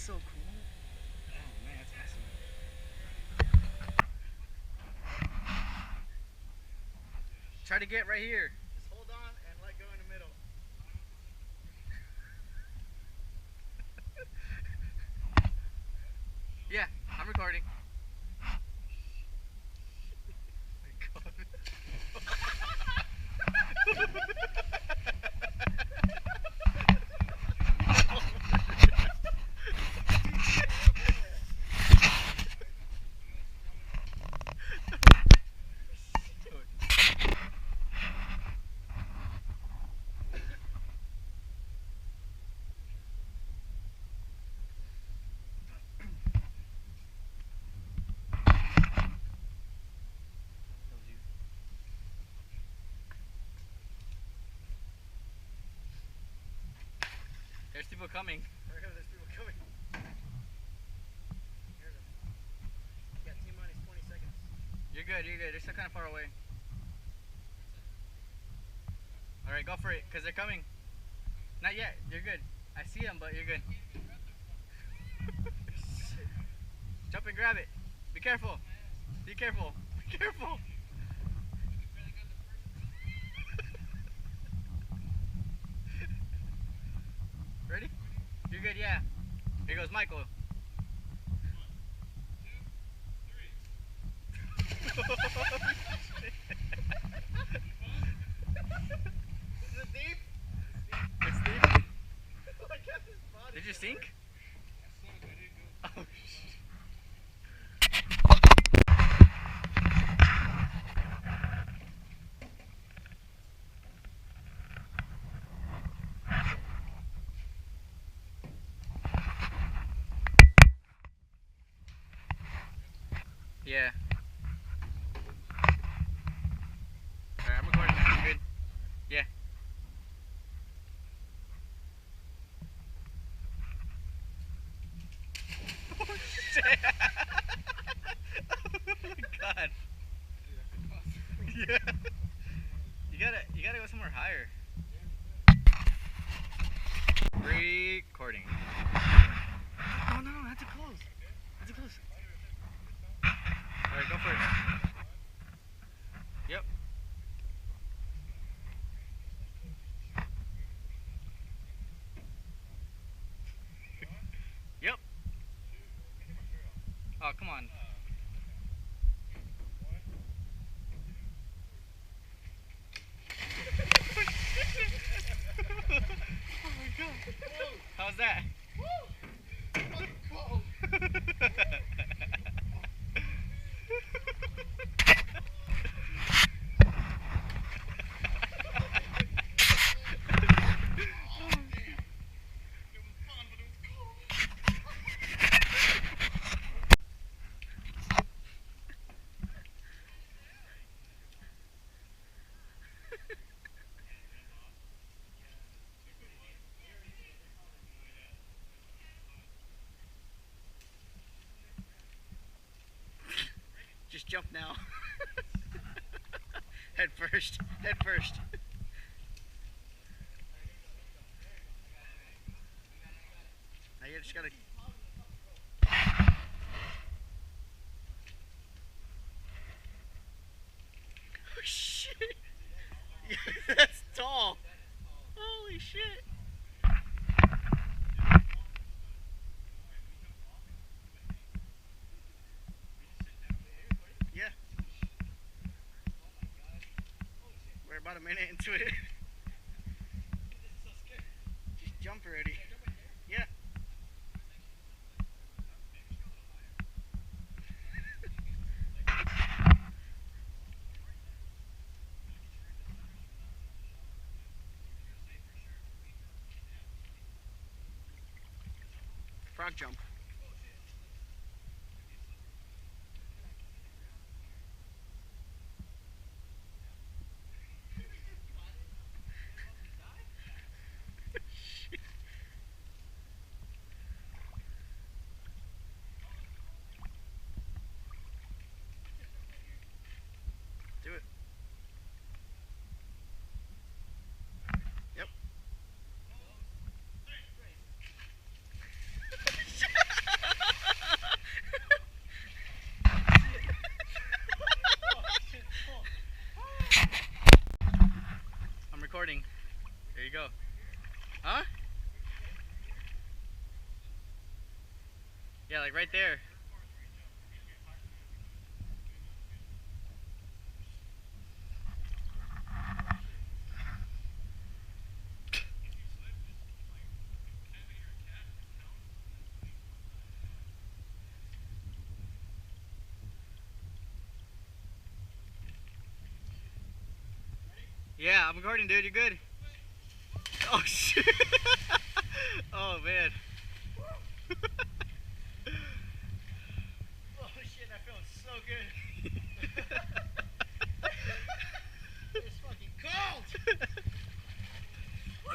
so cool. Oh man, that's awesome. Try to get right here. Just hold on and let go in the middle. Yeah, I'm recording. Oh my God. There's people coming. There's people coming. You got T-minus 20 seconds. You're good, you're good. They're still kind of far away. Alright, go for it, because they're coming. Not yet, you're good. I see them, but you're good. Jump and grab it. Be careful. Be careful. Be careful. Ready? You're good, yeah. Here goes Michael. 1, 2, 3. Is it deep? It's deep? Did you sink? Oh shit. Yeah. Alright, I'm recording now. You good? Yeah. Oh shit! Oh my God. Yeah. You gotta go somewhere higher. Recording. Oh no, that's too close. That's too close. Alright, go for it. Yep. Yep. Oh, come on. Oh my God. How's that? Just jump now. Head first. Head first. Now you just gotta. Oh shit! That's tall. Holy shit! Yeah. We're about a minute into it. Just jump already. Yeah. Frog jump. Do it. Yep. recording. There you go. Huh? Yeah, like right there. Yeah, I'm recording, dude. You good? Oh shit! Oh man! Oh shit! That feels so good. It's fucking cold.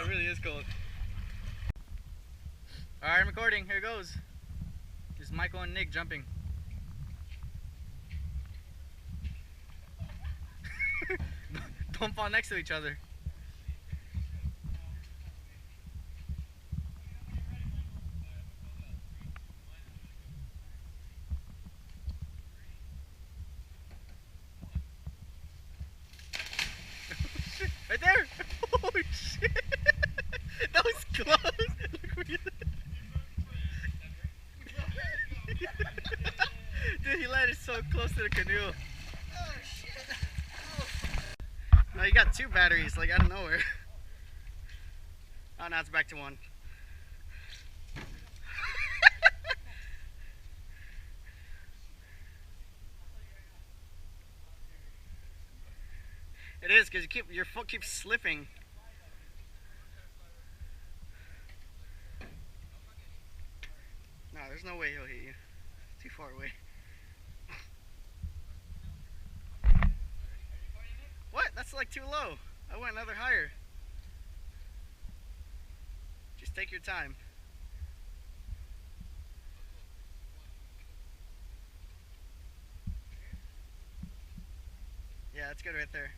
It really is cold. All right, I'm recording. Here goes. Just Michael and Nick jumping. Don't fall next to each other. Right there! Holy shit! That was close! Dude, he landed so close to the canoe. Oh shit! Oh. No, you got two batteries, like out of nowhere. Oh, now it's back to one. It is, because your foot keeps slipping. No, there's no way he'll hit you. It's too far away. What? That's like too low. I went another higher. Just take your time. Yeah, that's good right there.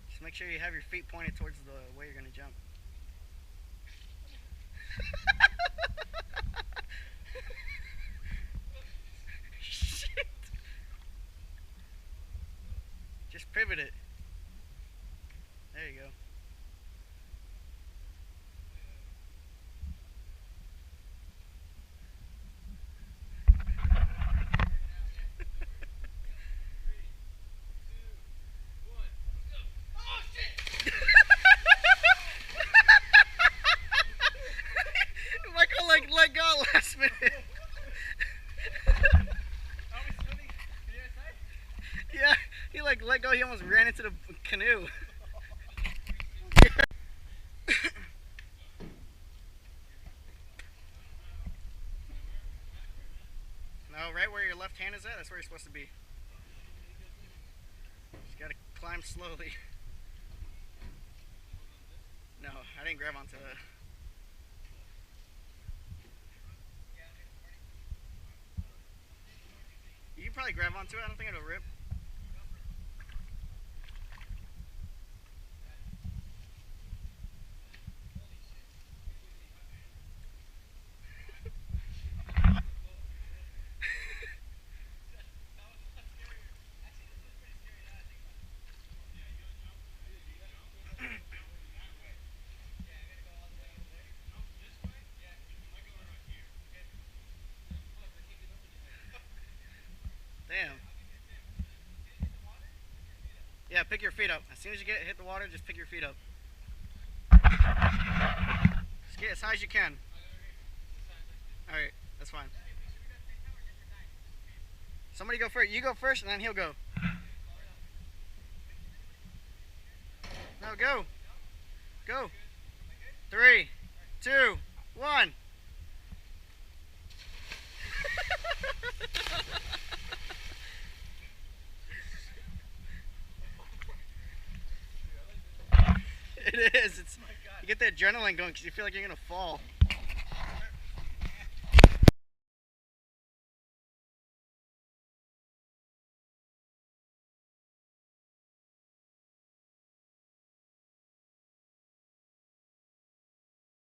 Just make sure you have your feet pointed towards the way you're going to jump. Shit! Just pivot it. There you go. Michael let go last minute. Yeah, he let go. He almost ran into the canoe. No, right where your left hand is at, that's where you're supposed to be. Just gotta climb slowly. No, I didn't grab onto that. You can probably grab onto it, I don't think it'll rip. Damn. Yeah, pick your feet up. As soon as you hit the water, just pick your feet up. Just get as high as you can. Alright, that's fine. Somebody go first. You go first and then he'll go. No, go. Go. 3, 2, 1. It is. You get that adrenaline going because you feel like you're going to fall.